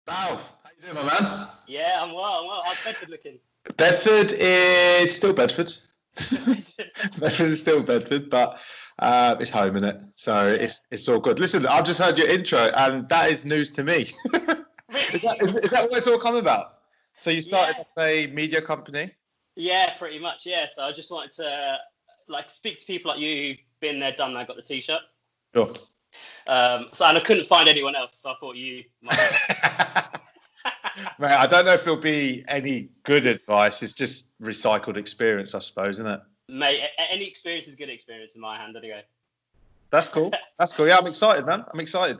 Ralph, how you doing, my man? Yeah, I'm well. I'm well. How's Bedford looking? Bedford is still Bedford. Bedford is still Bedford, but it's home, isn't it? So Yeah. it's all good. Listen, I've just heard your intro, and that is news to me. Is that what it's all come about? So you started Yeah. up a media company? Yeah, pretty much. Yeah. So I just wanted to speak to people like you who've been there, done that, got the t-shirt. Sure. And I couldn't find anyone else, so I thought you might know. Mate, I don't know if it'll be any good advice. It's just recycled experience, I suppose, isn't it? Mate, any experience is good experience in my hand anyway. That's cool. That's cool. Yeah, I'm excited, man. I'm excited.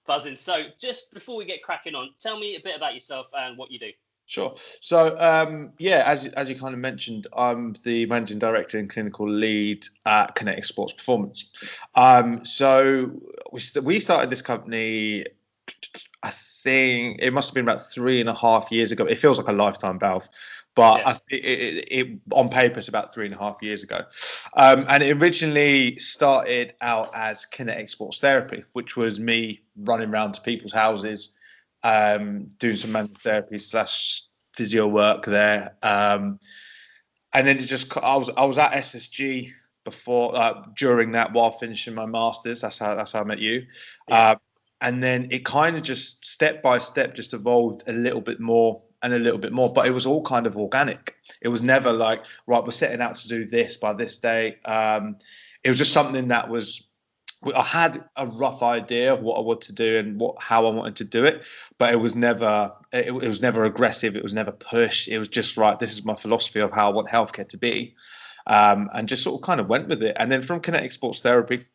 Buzzing. So just before we get cracking on, tell me a bit about yourself and what you do. Sure. So, yeah, as you kind of mentioned, I'm the managing director and clinical lead at Kinetic Sports Performance. So we started this company. I think it must have been about 3.5 years ago. It feels like a lifetime, Balf, but Yeah. it on paper it's about 3.5 years ago. And it originally started out as Kinetic Sports Therapy, which was me running around to people's houses, doing some manual therapy / physio work there. And then I was at SSG before, during that, while finishing my masters. That's how I met you. Yeah. And then it kind of just step by step just evolved a little bit more and a little bit more, but it was all kind of organic. It was never like, right, we're setting out to do this by this day. It was just something that was, I had a rough idea of what I wanted to do and how I wanted to do it, but it was never aggressive. It was never pushed. It was just, right, this is my philosophy of how I want healthcare to be, and just sort of kind of went with it. And then from Kinetic Sports Therapy,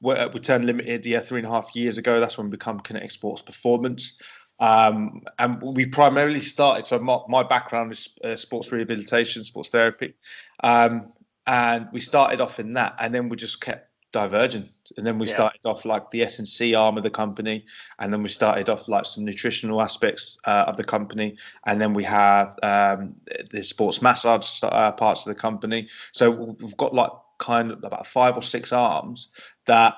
we turned limited 3.5 years ago. That's when we become Kinetic Sports Performance. And we primarily started. So my background is sports rehabilitation, sports therapy, and we started off in that, and then we just kept diverging. And then we Yeah. started off like the S&C arm of the company, and then we started off like some nutritional aspects of the company, and then we have the sports massage parts of the company. So we've got like kind of about 5 or 6 arms that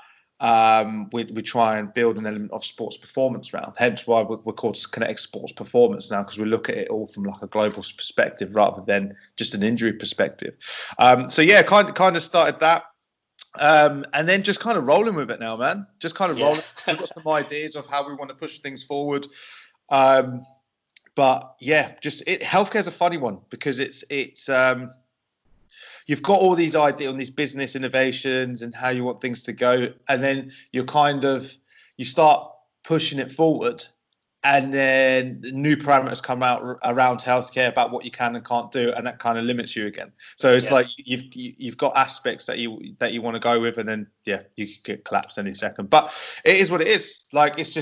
we try and build an element of sports performance around. Hence why we're called Kinetic Sports Performance now, because we look at it all from like a global perspective rather than just an injury perspective. So yeah, kind of started that. And then just kind of rolling with it now, man. Just kind of Yeah. rolling. We've got some ideas of how we want to push things forward. But yeah, healthcare is a funny one because it's you've got all these ideas on these business innovations and how you want things to go, and then you start pushing it forward, and then new parameters come out around healthcare about what you can and can't do, and that kind of limits you again. So it's like you've got aspects that you want to go with, and then you could get collapsed any second. But it is what it is. Like that's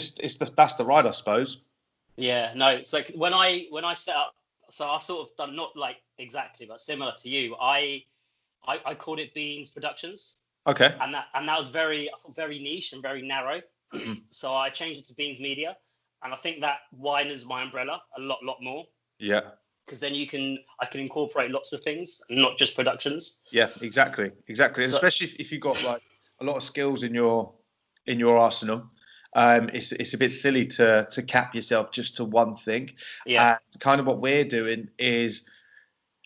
the ride, I suppose. Yeah. No, it's like when I set up. So I've sort of done not like exactly, but similar to you. I called it Beans Productions. Okay. And that was very niche and very narrow. So I changed it to Beans Media, and I think that widens my umbrella a lot more. Yeah. Because then I can incorporate lots of things, not just productions. Yeah, exactly. So, especially if you've got like a lot of skills in your arsenal. It's a bit silly to cap yourself just to one thing. Yeah. And kind of what we're doing is,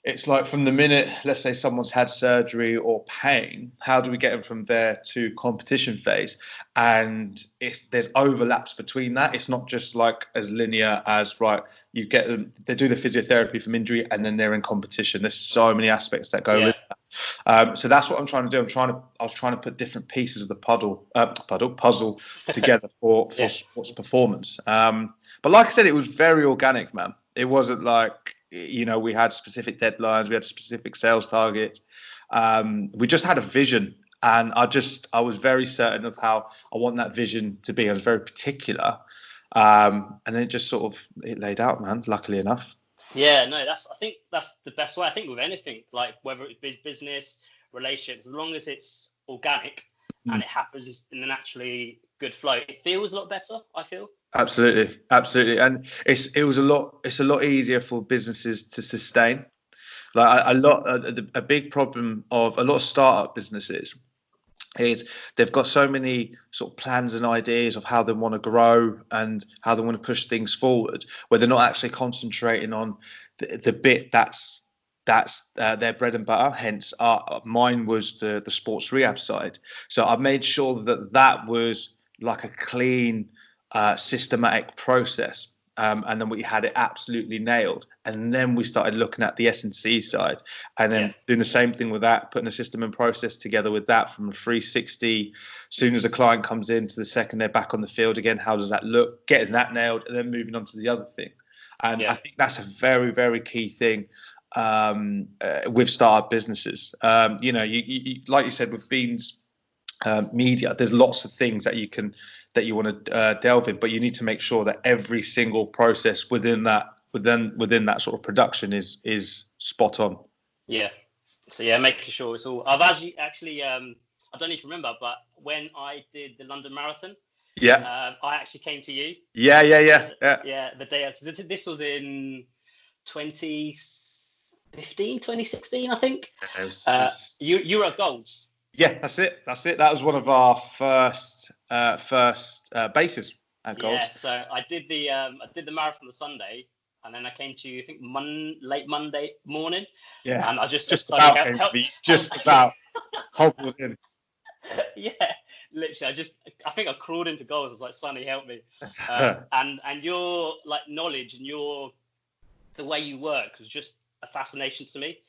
it's like from the minute, let's say someone's had surgery or pain, how do we get them from there to competition phase? And there's overlaps between that. It's not just like as linear as, right, you get them, they do the physiotherapy from injury and then they're in competition. There's so many aspects that go with that. So that's what I'm trying to do. I was trying to put different pieces of the puzzle together for sports performance. But like I said, it was very organic, man. It wasn't like, we had specific deadlines, we had specific sales targets. We just had a vision, and I was very certain of how I want that vision to be. I was very particular, and then it just sort of it laid out, man. Luckily enough. Yeah, no, I think that's the best way. I think with anything, like whether it's business, relationships, as long as it's organic and it happens in a naturally good flow, it feels a lot better, I feel. Absolutely, and it's a lot easier for businesses to sustain. Like a big problem of a lot of startup businesses is they've got so many sort of plans and ideas of how they want to grow and how they want to push things forward, where they're not actually concentrating on the bit that's their bread and butter. Hence, mine was the sports rehab side. So I made sure that was like a clean, systematic process. And then we had it absolutely nailed. And then we started looking at the S&C side, and then doing the same thing with that, putting a system and process together with that from a 360. As soon as a client comes in to the second they're back on the field again, how does that look? Getting that nailed, and then moving on to the other thing. And I think that's a very, very key thing with startup businesses. You like you said, with Beans media, there's lots of things that you want to delve in, but you need to make sure that every single process within that sort of production is spot on. So making sure it's all. I've actually I don't know if you remember, but when I did the London Marathon, I actually came to you. Yeah. The day this was in 2015, 2016, I think. You were at Goals. Yeah, that's it. That was one of our first bases at Goals. Yeah, so I did the marathon the Sunday, and then I came to you, I think late Monday morning. Yeah, and I just about hobbled in. Yeah, literally, I think I crawled into Goals. I was like, Sonny, help me. And your like knowledge and the way you work was just a fascination to me,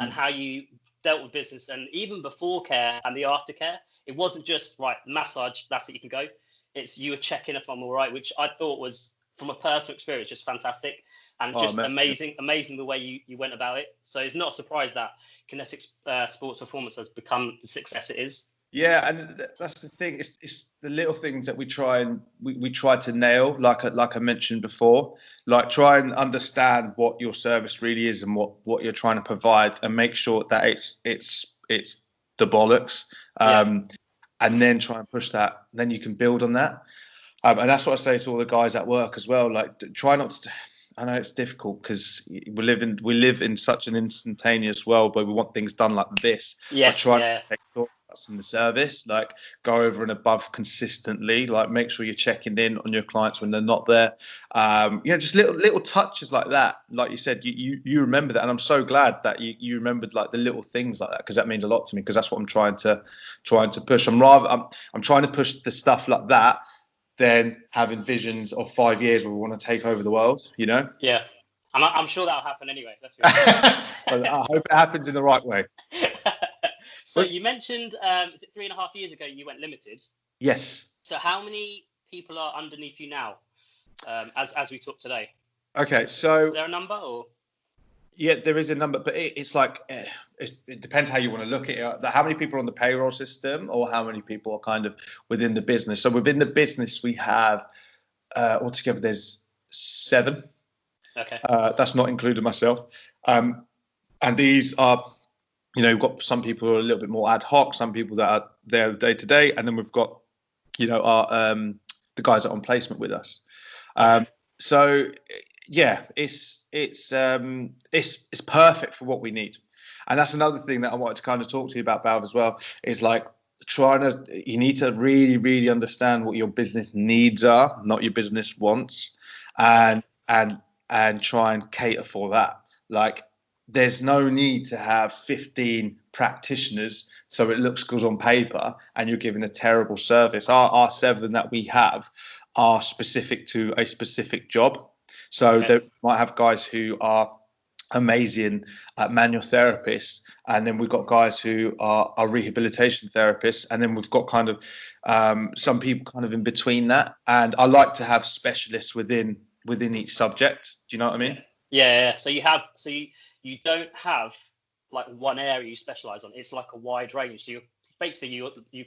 and how you dealt with business, and even before care and the aftercare, it wasn't just massage, that's it, you can go. It's you were checking if I'm all right, which I thought was, from a personal experience, just fantastic, and amazing the way you went about it. So it's not a surprise that Kinetic Sports Performance has become the success it is. Yeah, and that's the thing. It's the little things that we try to nail, like I mentioned before. Like, try and understand what your service really is and what you're trying to provide, and make sure that it's the bollocks. And then try and push that. Then you can build on that. And that's what I say to all the guys at work as well. Like, try not to. I know it's difficult because we live in such an instantaneous world where we want things done like this. Yes. Try to make sure that's in the service. Like, go over and above consistently. Like, make sure you're checking in on your clients when they're not there. Just little touches like that. Like you said, you remember that, and I'm so glad that you remembered like the little things like that, because that means a lot to me. Because that's what I'm trying to push. I'm trying to push the stuff like that, than having visions of 5 years where we want to take over the world, Yeah. And I'm sure that'll happen anyway. Well, I hope it happens in the right way. So you mentioned, is it 3.5 years ago you went limited? Yes. So how many people are underneath you now, as we talk today? Okay, so... Is there a number or...? Yeah, there is a number, but it's like, it depends how you want to look at it. How many people are on the payroll system, or how many people are kind of within the business. So within the business, we have altogether there's 7. Okay. That's not including myself. And these are, we've got some people who are a little bit more ad hoc, some people that are there day to day, and then we've got, our the guys that are on placement with us. So yeah, it's perfect for what we need. And that's another thing that I wanted to kind of talk to you about, Balv, as well, is like you need to really, really understand what your business needs are, not your business wants, and try and cater for that. Like, there's no need to have 15 practitioners so it looks good on paper and you're giving a terrible service. Our 7 that we have are specific to a specific job. So they might have guys who are amazing manual therapists, and then we've got guys who are rehabilitation therapists, and then we've got kind of some people kind of in between that. And I like to have specialists within each subject. Do you know what I mean? Yeah. So you don't have like one area you specialize on. It's like a wide range. So you're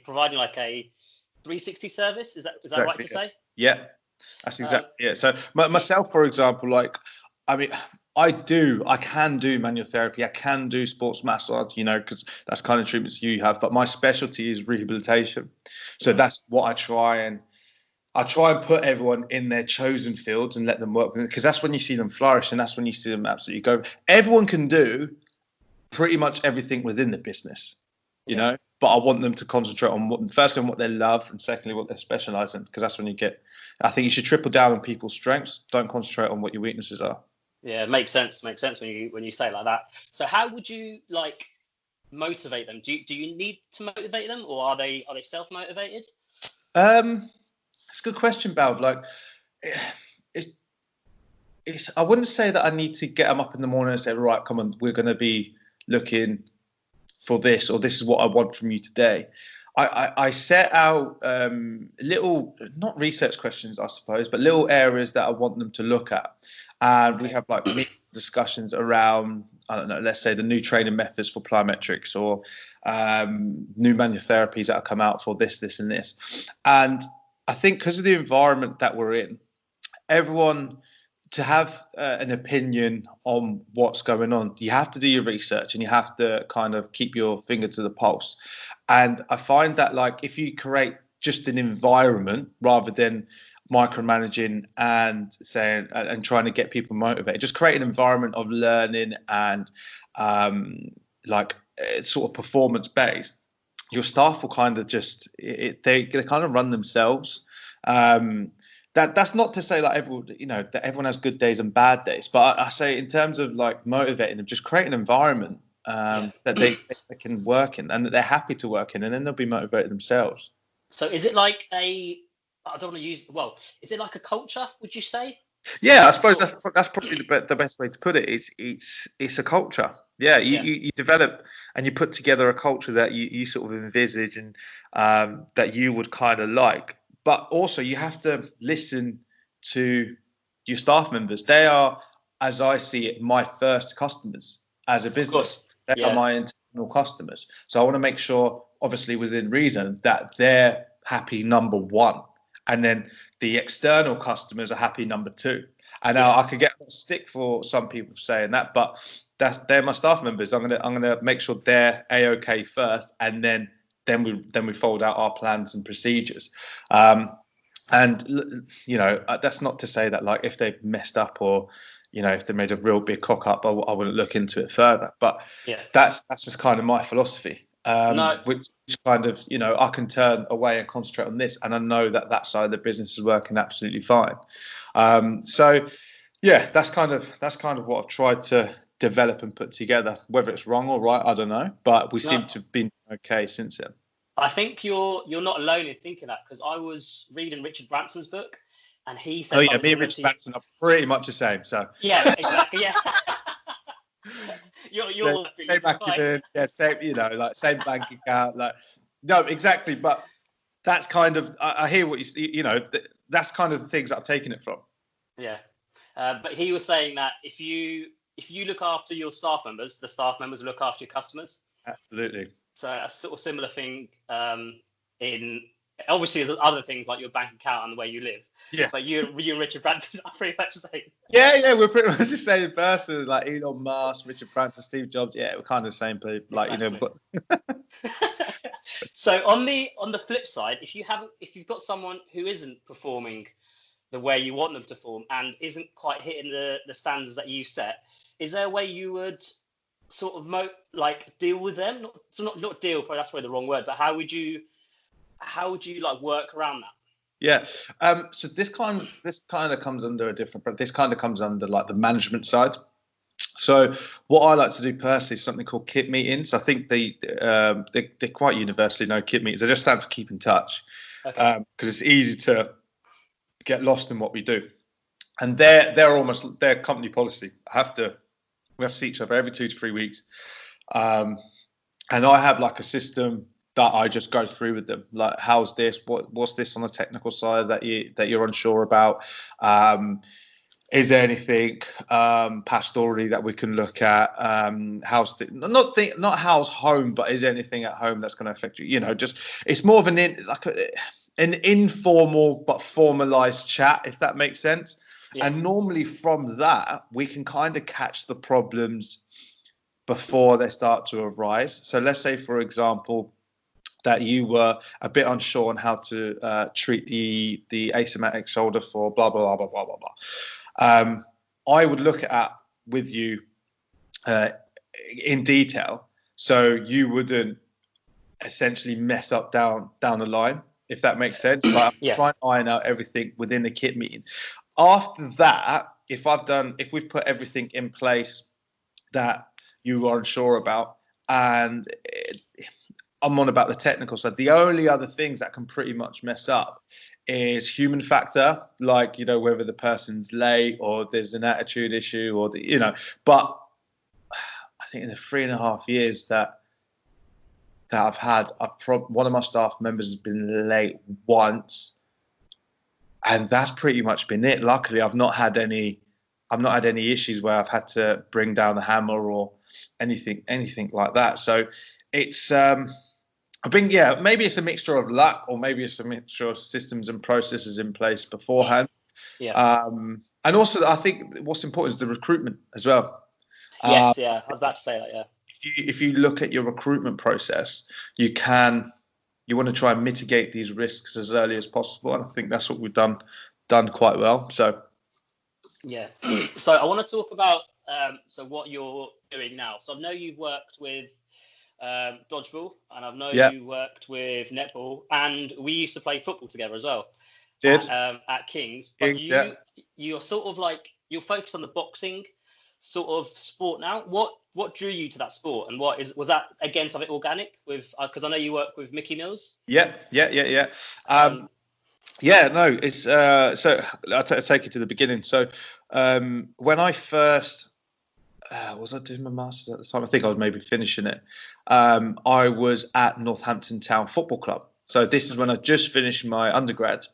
providing like a 360 service. Is that right to say? Yeah. That's exactly it. So myself, for example, like, I mean, I can do manual therapy. I can do sports massage, because that's kind of treatments you have. But my specialty is rehabilitation. So that's what I try and put everyone in their chosen fields and let them work with it, because that's when you see them flourish, and that's when you see them absolutely go. Everyone can do pretty much everything within the business. you know. But I want them to concentrate on firstly on what they love, and secondly what they specialize in, because that's when you get. I think you should triple down on people's strengths. Don't concentrate on what your weaknesses are. Yeah, makes sense. Makes sense when you say it like that. So how would you like motivate them? Do you need to motivate them, or are they self motivated? It's a good question, Balv. Like, it's. I wouldn't say that I need to get them up in the morning and say, right, come on, we're going to be looking for this, or this is what I want from you today. I set out little, not research questions, I suppose, but little areas that I want them to look at. And we have like discussions around, I don't know, let's say the new training methods for plyometrics, or new manual therapies that have come out for this, and this. And I think because of the environment that we're in, everyone, to have an opinion on what's going on, you have to do your research and you have to kind of keep your finger to the pulse. And I find that, like, if you create just an environment rather than micromanaging and saying and trying to get people motivated, just create an environment of learning and sort of performance based, your staff will kind of just they kind of run themselves. That's not to say like everyone, that everyone has good days and bad days, but I say in terms of like motivating them, just create an environment that they can work in and that they're happy to work in, and then they'll be motivated themselves. So is it like I don't want to use, is it like a culture, would you say? Yeah, I suppose that's probably the best way to put it. It's a culture. Yeah, you develop and you put together a culture that you sort of envisage and that you would kind of like. But also you have to listen to your staff members. They are, as I see it, my first customers as a business. They are my internal customers. So I want to make sure, obviously within reason, that they're happy, number one. And then the external customers are happy, number two. And now I could get a stick for some people saying that, but they're my staff members. I'm gonna make sure they're A-OK first, and then we fold out our plans and procedures. And that's not to say that like if they've messed up or if they made a real big cock up, I wouldn't look into it further. But that's just kind of my philosophy. Which kind of I can turn away and concentrate on this, and I know that side of the business is working absolutely fine. So that's kind of what I've tried to develop and put together. Whether it's wrong or right, I don't know, but we seem to have been okay since then. I think you're not alone in thinking that, because I was reading Richard Branson's book, and he said, me and Richard Branson are pretty much the same. So exactly, you're same acumen, same same bank account, no, exactly. But that's kind of I hear what that's kind of the things that I've taken it from. But he was saying that if you look after your staff members, the staff members look after your customers. Absolutely. So a sort of similar thing in obviously there's other things like your bank account and the way you live. Yeah. But you and Richard Branson are pretty much the same. Yeah, we're pretty much the same person. Like Elon Musk, Richard Branson, Steve Jobs. Yeah, we're kind of the same people. Like So on the flip side, if you've got someone who isn't performing the way you want them to perform and isn't quite hitting the standards that you set, is there a way you would sort of deal with them? Not deal, probably that's probably the wrong word, but how would you like work around that? Yeah. So this kind of comes under a different, but this kind of comes under like the management side. So what I like to do personally is something called KIT meetings. I think they're quite universally known, KIT meetings. They just stand for keep in touch, because it's easy to get lost in what we do. And they're almost their company policy. We have to see each other every 2 to 3 weeks. And I have like a system that I just go through with them. Like, how's this? What's this on the technical side that you're unsure about? Is there anything pastorally that we can look at? Not how's home, but is there anything at home that's going to affect you? Just it's more of an informal but formalized chat, if that makes sense. Yeah. And normally from that, we can kind of catch the problems before they start to arise. So let's say, for example, that you were a bit unsure on how to treat the asymmetric shoulder for blah, blah, blah, blah, blah, blah. I would look at with you in detail, so you wouldn't essentially mess up down the line, if that makes sense. Like, I'm trying to iron out everything within the kit meeting. After that, if we've put everything in place that you are unsure about, and I'm on about the technical side, the only other things that can pretty much mess up is human factor, like, you know, whether the person's late or there's an attitude issue, or the, you know. But I think in the 3.5 years that I've had, one of my staff members has been late once, and that's pretty much been it. Luckily, I've not had any issues where I've had to bring down the hammer or anything like that. So it's I think, yeah, maybe it's a mixture of luck, or maybe it's a mixture of systems and processes in place beforehand. And also, I think what's important is the recruitment as well. Yes, I was about to say that. Yeah. If you look at your recruitment process, you want to try and mitigate these risks as early as possible, and I think that's what we've done quite well. So yeah. So I want to talk about so what you're doing now. So I know you've worked with dodgeball, and I know you worked with netball, and we used to play football together as well. At King's. But you're sort of like, you're focused on the boxing sort of sport now. What drew you to that sport, and was that again something organic with? Because I know you work with Mickey Mills. Yeah. No, it's so I'll take you to the beginning. So when I first was I doing my masters at the time? I think I was maybe finishing it. I was at Northampton Town Football Club. So this is when I just finished my undergrad,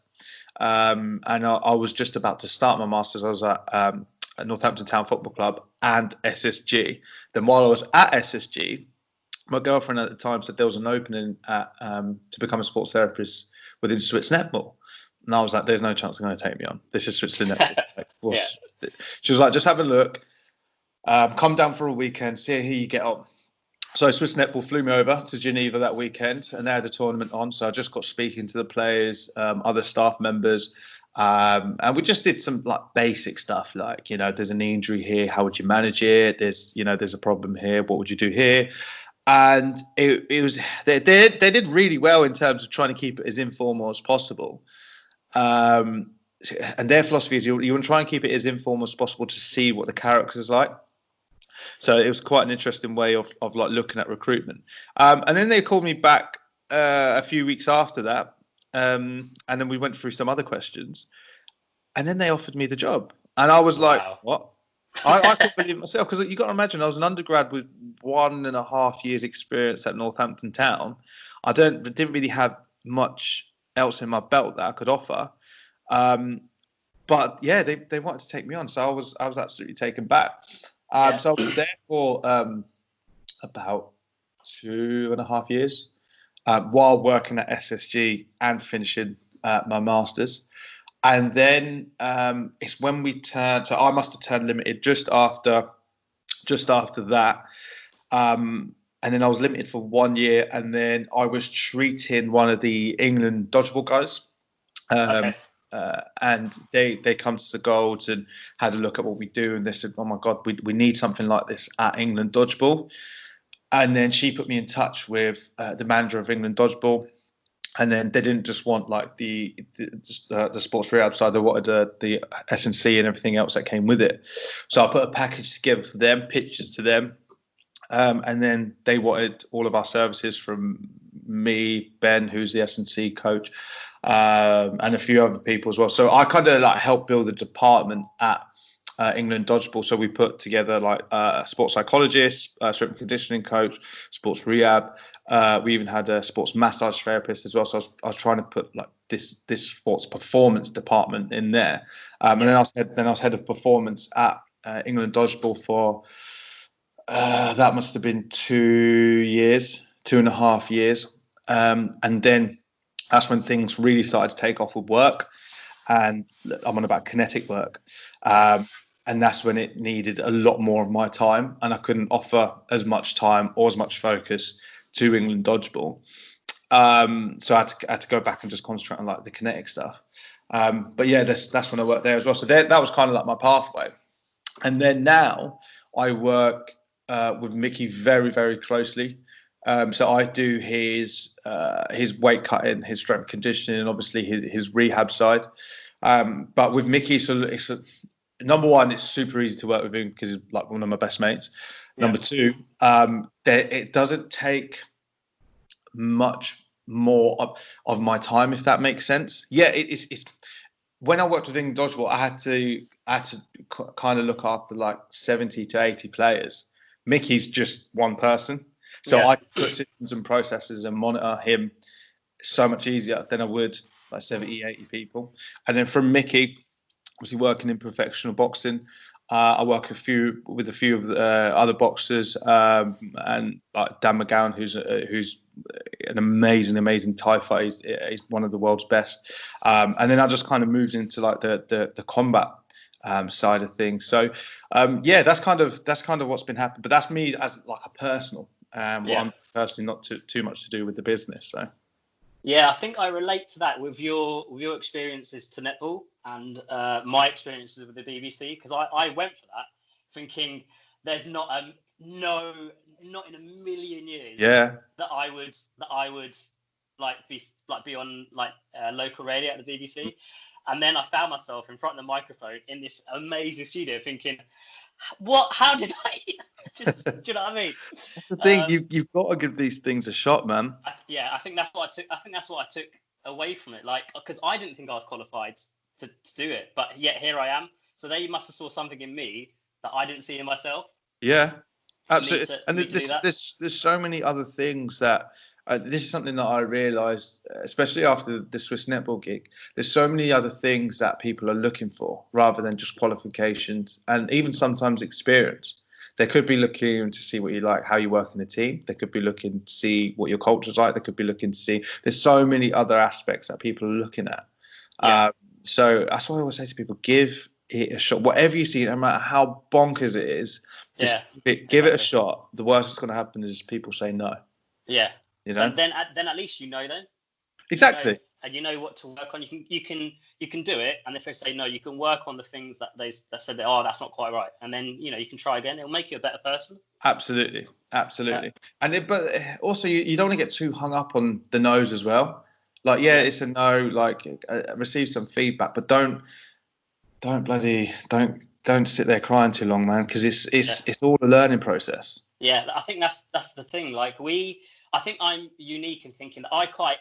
and I was just about to start my masters. I was at Northampton Town Football Club and SSG. Then while I was at SSG, my girlfriend at the time said there was an opening to become a sports therapist within Switzerland Netball. And I was like, there's no chance they're going to take me on. This is Switzerland Netball. She was like, just have a look, come down for a weekend, see how you get on. So Swiss Netball flew me over to Geneva that weekend, and they had a tournament on. So I just got speaking to the players, other staff members, and we just did some like basic stuff, like, you know, there's an injury here, how would you manage it? There's a problem here, what would you do here? And it was they did really well in terms of trying to keep it as informal as possible. And their philosophy is you want to try and keep it as informal as possible to see what the character is like. So it was quite an interesting way of like looking at recruitment. And then they called me back a few weeks after that. And then we went through some other questions, and then they offered me the job. And I was like, what? I couldn't believe it myself, because you got to imagine I was an undergrad with 1.5 years experience at Northampton Town. I didn't really have much else in my belt that I could offer. But yeah, they wanted to take me on. So I was absolutely taken back. So I was there for about 2.5 years while working at SSG and finishing my masters. And then it's when we turned. So I must have turned limited just after that. And then I was limited for 1 year, and then I was treating one of the England dodgeball guys. And they come to the Golds and had a look at what we do, and they said, oh my God, we need something like this at England Dodgeball. And then she put me in touch with the manager of England Dodgeball, and then they didn't just want like the sports rehab side, they wanted the S&C and everything else that came with it. So I put a package together for them, pitched it to them, and then they wanted all of our services from me, Ben, who's the S&C coach, and a few other people as well. So I kind of like helped build the department at England Dodgeball. So we put together like a sports psychologist, strength and conditioning coach, sports rehab. We even had a sports massage therapist as well. So I was trying to put like this sports performance department in there. And then I was head of performance at England Dodgeball for that must have been 2.5 years. And then that's when things really started to take off with work, and I'm on about Kinetic work. And that's when it needed a lot more of my time, and I couldn't offer as much time or as much focus to England Dodgeball. So I had to go back and just concentrate on like the Kinetic stuff. But yeah, that's when I worked there as well. So that was kind of like my pathway. And then now I work with Mickey very, very closely. So I do his weight cutting, his strength conditioning, and obviously his rehab side. But with Mickey, number one, it's super easy to work with him because he's like one of my best mates. Yeah. Number two, it doesn't take much more of my time, if that makes sense. Yeah, it's when I worked with England Dodgeball, I had to kind of look after like 70 to 80 players. Mickey's just one person, so I put systems and processes and monitor him so much easier than I would like 70, 80 people. And then from Mickey, obviously working in professional boxing, I work with a few of the other boxers, and like Dan McGowan, who's an amazing Thai fighter. He's one of the world's best. And then I just kind of moved into like the combat side of things. So yeah, that's kind of what's been happening. But that's me as like a personal. What I'm personally not too much to do with the business. So. Yeah, I think I relate to that with your experiences to netball and my experiences with the BBC, because I went for that thinking there's not not in a million years that I would be on like local radio at the BBC, and then I found myself in front of the microphone in this amazing studio thinking, how did I just, do you know what I mean? That's the thing. You've got to give these things a shot, man. I think that's what I took away from it. Like, because I didn't think I was qualified to do it, but yet here I am. So they must have saw something in me that I didn't see in myself. Yeah, absolutely. And there's so many other things that this is something that I realised, especially after the Swiss netball gig. There's so many other things that people are looking for rather than just qualifications and even sometimes experience. They could be looking to see what you like, how you work in a team. They could be looking to see what your culture's like. They could be looking to see. There's so many other aspects that people are looking at. Yeah. So that's why I always say to people, give it a shot. Whatever you see, no matter how bonkers it is, just give it a shot. The worst that's going to happen is people say no. Yeah. You know. Then at least you know then. Exactly. And you know what to work on. You can do it. And if they say no, you can work on the things that said that that's not quite right. And then you can try again. It'll make you a better person. Absolutely. Yeah. And but also you don't want to get too hung up on the no's as well. Like it's a no. Like receive some feedback, but don't sit there crying too long, man. Because it's all a learning process. Yeah, I think that's the thing. Like I think I'm unique in thinking that I quite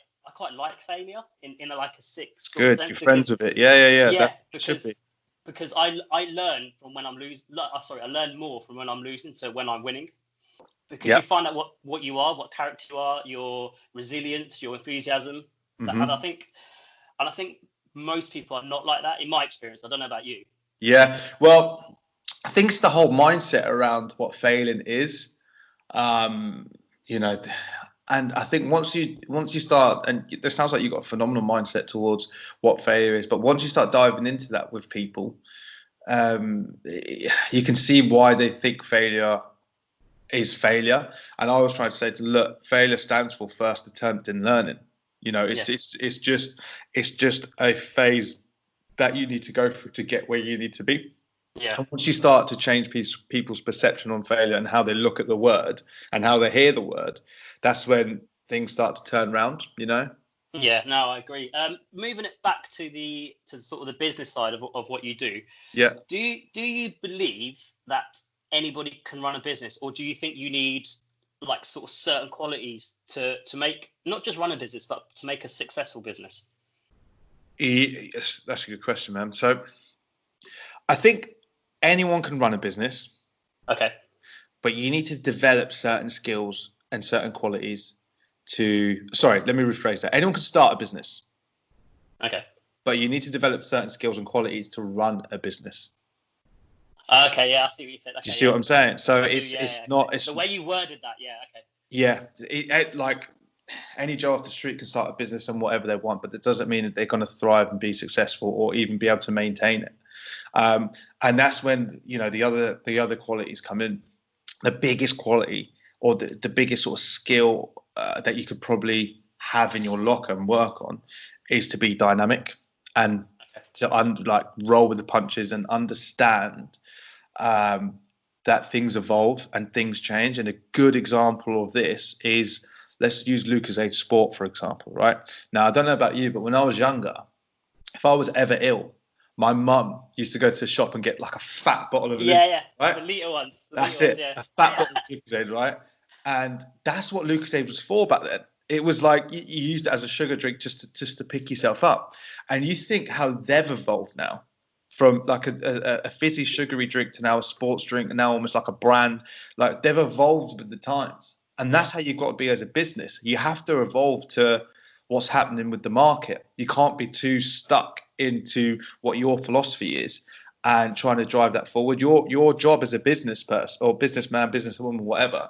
like failure in a 6 sort of sense. You're friends with it. Yeah. Yeah, because I learn from when I'm losing. I learn more from when I'm losing to when I'm winning. Because you find out what you are, what character you are, your resilience, your enthusiasm. Mm-hmm. And I think most people are not like that in my experience. I don't know about you. Yeah, well, I think it's the whole mindset around what failing is. And I think once you start, and it sounds like you've got a phenomenal mindset towards what failure is, but once you start diving into that with people, you can see why they think failure is failure. And I always try to say look, failure stands for first attempt in learning. It's just a phase that you need to go through to get where you need to be. Yeah. And once you start to change people's perception on failure and how they look at the word and how they hear the word, that's when things start to turn around, Yeah, no, I agree. Moving it back to sort of the business side of what you do. Yeah. Do you believe that anybody can run a business, or do you think you need sort of certain qualities to make not just run a business, but to make a successful business? Yes, that's a good question, man. So I think anyone can run a business. Okay. But you need to develop certain skills and certain qualities let me rephrase that. Anyone can start a business. Okay. But you need to develop certain skills and qualities to run a business. Okay, yeah, I see what you said. Okay, do you see what I'm saying? So it's not... It's the way you worded that, yeah, okay. Yeah, like any Joe off the street can start a business and whatever they want, but that doesn't mean that they're going to thrive and be successful or even be able to maintain it. And that's when the other qualities come in. The biggest quality or the biggest sort of skill that you could probably have in your locker and work on is to be dynamic and to roll with the punches and understand that things evolve and things change. And a good example of this is, let's use Lucozade Sport, for example, right? Now, I don't know about you, but when I was younger, if I was ever ill, my mum used to go to the shop and get like a fat bottle of Lucozade, right? The liter ones. That's it, a fat bottle of Lucozade, right? And that's what Lucozade was for back then. It was like you used it as a sugar drink just to pick yourself up. And you think how they've evolved now, from like a fizzy sugary drink to now a sports drink, and now almost like a brand. Like, they've evolved with the times. And that's how you've got to be as a business. You have to evolve to what's happening with the market. You can't be too stuck into what your philosophy is and trying to drive that forward. Your job as a business person or businessman, businesswoman, whatever,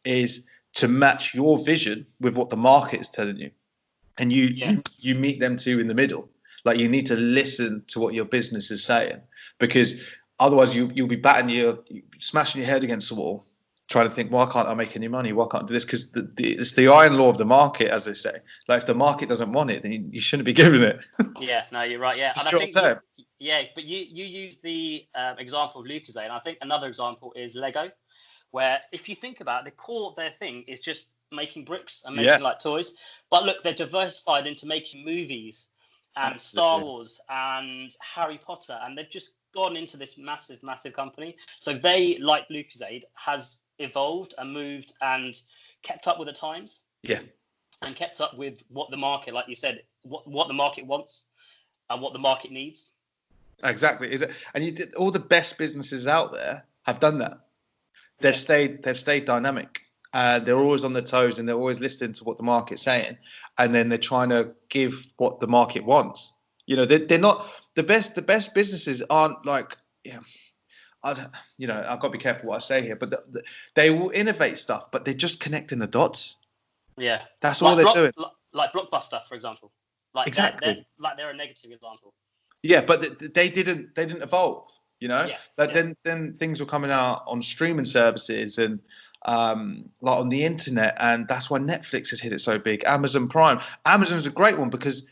is to match your vision with what the market is telling you. And you meet them two in the middle. Like, you need to listen to what your business is saying, because otherwise you'll be smashing your head against the wall, trying to think, why can't I make any money? Why can't I do this? Because it's the iron law of the market, as they say. Like, if the market doesn't want it, then you shouldn't be giving it. Yeah, no, you're right. Yeah, and I think but you use the example of Lucozade, and I think another example is Lego, where if you think about it, the core of their thing is just making bricks and making like toys. But look, they're diversified into making movies and Star Wars and Harry Potter, and they've just gone into this massive company. So they, like Lucozade, has evolved and moved and kept up with the times. Yeah. And kept up with what the market, like you said, what the market wants and what the market needs. Exactly. And all the best businesses out there have done that. They've stayed dynamic. They're always on their toes, and they're always listening to what the market's saying, and then they're trying to give what the market wants. You know, they're not the best. The best businesses aren't like, I've got to be careful what I say here, but they will innovate stuff, but they're just connecting the dots. Yeah, that's all they're doing. Like Blockbuster, for example. Like, exactly. They're a negative example. Yeah, but they didn't evolve. Then things were coming out on streaming services and like on the internet, and that's why Netflix has hit it so big. Amazon Prime. Amazon's a great one because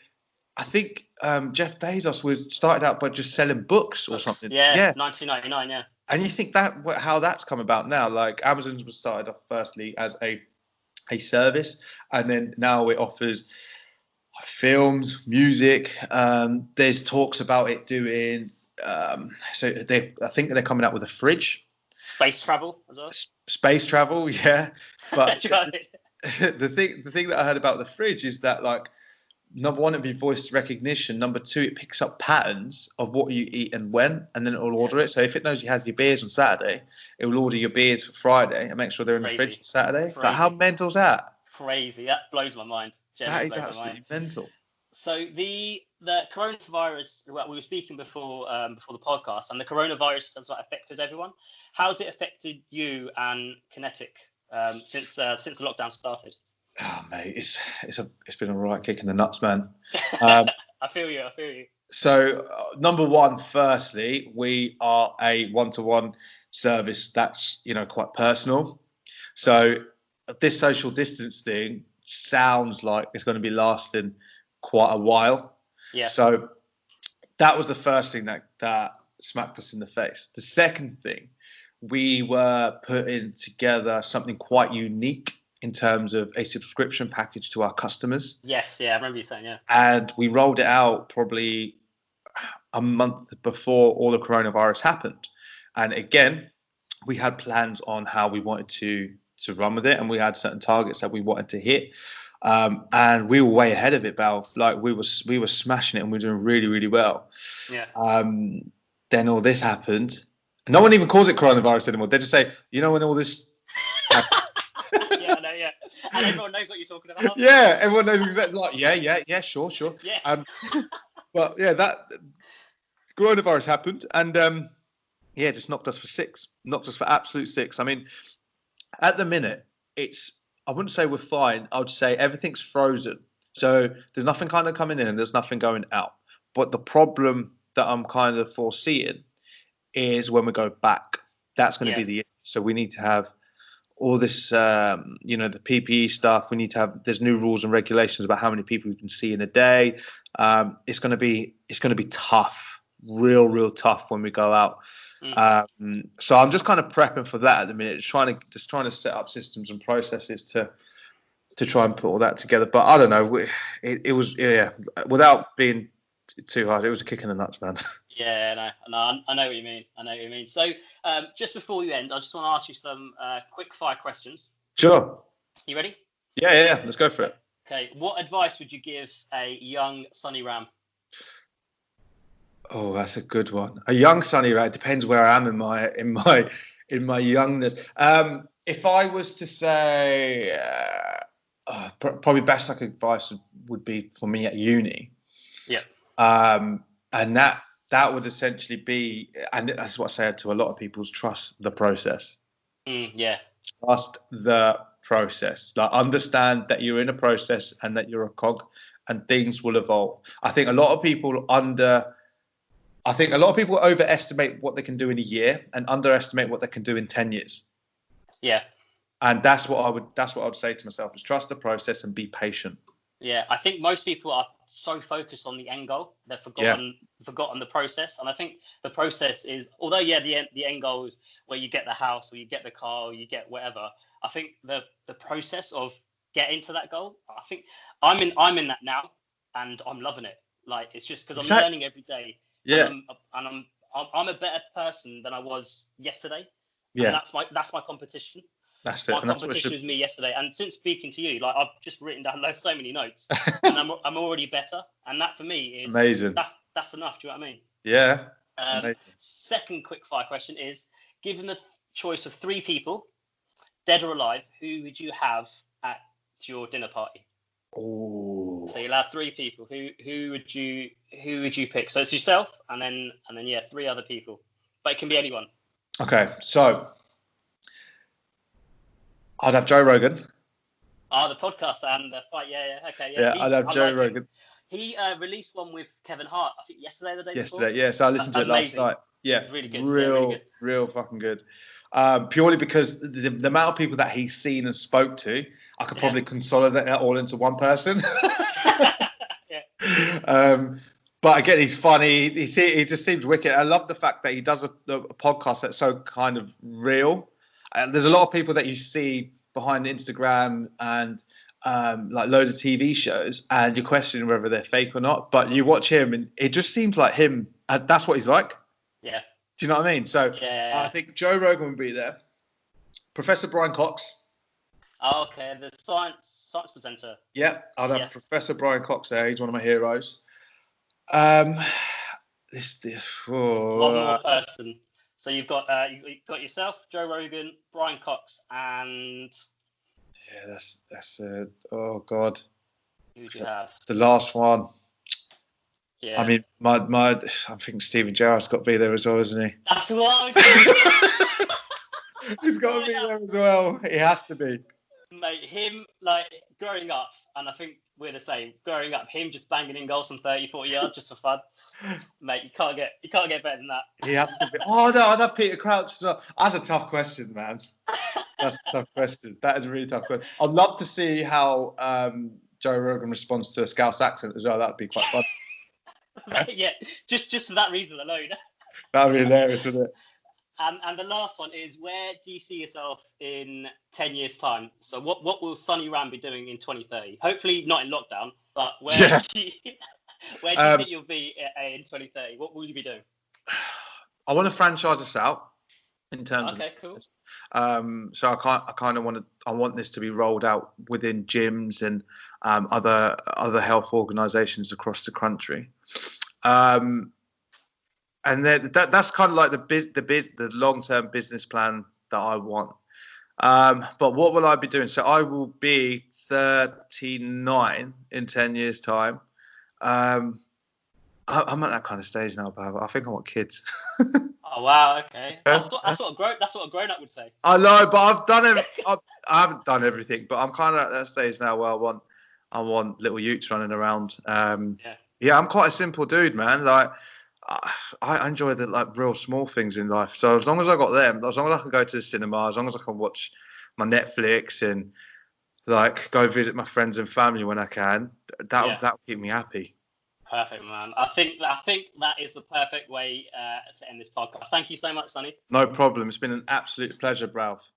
I think Jeff Bezos started out by just selling books or something. Yeah, 1999. Yeah. And you think how that's come about now? Like, Amazon was started off firstly as a service, and then now it offers films, music. There's talks about it doing. I think they're coming out with a fridge. Space travel as well. Space travel, yeah. But the thing that I heard about the fridge is that, like, number one, it'll be voice recognition. Number two, it picks up patterns of what you eat and when, and then it will order it. So if it knows you has your beers on Saturday, it will order your beers for Friday and make sure they're in the fridge for Saturday. Like, how mental is that? Crazy. That blows my mind. That is absolutely mental. So the coronavirus, well, we were speaking before the podcast, and the coronavirus has affected everyone. How's it affected you and Kinetic since the lockdown started? Oh, mate, it's been a right kick in the nuts, man. I feel you. So number one, firstly, we are a one-to-one service that's quite personal. So this social distance thing sounds like it's going to be lasting quite a while. Yeah. So that was the first thing that smacked us in the face. The second thing, we were putting together something quite unique in terms of a subscription package to our customers. Yes, yeah, I remember you saying, yeah. And we rolled it out probably a month before all the coronavirus happened. And again, we had plans on how we wanted to run with it, and we had certain targets that we wanted to hit. And we were way ahead of it, Val. Like, we were smashing it, and we were doing really, really well. Yeah. Then all this happened. No one even calls it coronavirus anymore. They just say, when all this. Yeah, I know. Yeah, and everyone knows what you're talking about. Yeah, everyone knows exactly. Like, yeah, sure. Yeah. But yeah, that coronavirus happened, and just knocked us for absolute six. I mean, at the minute, I wouldn't say we're fine. I would say everything's frozen. So there's nothing kind of coming in and there's nothing going out. But the problem that I'm kind of foreseeing is when we go back, that's going to be the issue. So we need to have all this, the PPE stuff. We need to have, there's new rules and regulations about how many people we can see in a day. It's going to be tough. real tough when we go out. So I'm just kind of prepping for that at the minute, trying to set up systems and processes to try and put all that together. But I don't know, it was, without being too hard, it was a kick in the nuts, man. Yeah, no, I know what you mean. So just before we end, I just want to ask you some quick fire questions. Sure. You ready? Yeah, let's go for it. Okay, what advice would you give a young Sunil Ram? Oh, that's a good one. A young Sunil Ram. It depends where I am in my youngness. If I was to say, probably best advice would be for me at uni. Yeah. And that would essentially be, and that's what I say to a lot of people, is trust the process. Yeah. Trust the process. Like, understand that you're in a process and that you're a cog, and things will evolve. I think a lot of people overestimate what they can do in a year and underestimate what they can do in 10 years. Yeah. And that's what I would say to myself, is trust the process and be patient. Yeah, I think most people are so focused on the end goal, they've forgotten the process. And I think the process is, although the end goal is where you get the house or you get the car or you get whatever. I think the process of getting to that goal, I think I'm in that now, and I'm loving it. Like, it's just because I'm learning every day. Yeah. And I'm a better person than I was yesterday. Yeah. And that's my competition. That's it. My competition was me yesterday, and since speaking to you, like, I've just written down so many notes, and I'm already better, and that for me is amazing. That's enough. Do you know what I mean? Yeah. Second quick fire question is: given the choice of 3 people, dead or alive, who would you have at your dinner party? Oh. So you'll have 3 people. Who would you pick? So it's yourself, and then 3 other people, but it can be anyone. Okay, so I'd have Joe Rogan. Oh, the podcast and the fight. Yeah. Okay. Yeah, I'd have Joe Rogan. He released one with Kevin Hart, I think yesterday or the day before. Yesterday, yeah. So I listened to it last night. Yeah, really good. Real fucking good. Purely because the amount of people that he's seen and spoke to, I could probably consolidate that all into one person. But again, he's funny. He just seems wicked. I love the fact that he does a podcast that's so kind of real. There's a lot of people that you see behind Instagram and like load of TV shows, and you're questioning whether they're fake or not. But you watch him, and it just seems like him. That's what he's like. Yeah. Do you know what I mean? So I think Joe Rogan would be there. Professor Brian Cox. Oh, okay, the science presenter. Yeah, I'd have Professor Brian Cox there. He's one of my heroes. One more person. So you've got yourself, Joe Rogan, Brian Cox, and that's oh god. Who do you have? The last one. Yeah. I mean, I think Stephen Gerrard's got to be there as well, isn't he? That's what I He's got to be there as well. He has to be. Mate, him, like, growing up, and I think we're the same. Growing up, him just banging in goals from 30, 40 yards just for fun. Mate, you can't get better than that. He has to be. Oh no, I'd have Peter Crouch as well. That's a tough question, man. That's a tough question. That is a really tough question. I'd love to see how Joe Rogan responds to a Scouse accent as well. That'd be quite fun. Yeah, just for that reason alone. That'd be hilarious, wouldn't it? And the last one is, where do you see yourself in 10 years' time? So what will Sunil Ram be doing in 2030? Hopefully not in lockdown, but where do you think you'll be in 2030? What will you be doing? I want to franchise us out in terms of cool. So I want this to be rolled out within gyms and other health organisations across the country. And that's kind of like the long-term business plan that I want. But what will I be doing? So I will be 39 in 10 years' time. I'm at that kind of stage now, but I think I want kids. Oh wow, okay. That's what a grown-up would say. I know, but I've done it. I haven't done everything, but I'm kind of at that stage now where I want little youths running around. Yeah, I'm quite a simple dude, man. Like, I enjoy the real small things in life. So as long as I got them, as long as I can go to the cinema, as long as I can watch my Netflix and go visit my friends and family when I can, that'll keep me happy. Perfect, man. I think that is the perfect way to end this podcast. Thank you so much, Sonny. No problem. It's been an absolute pleasure, Ralph.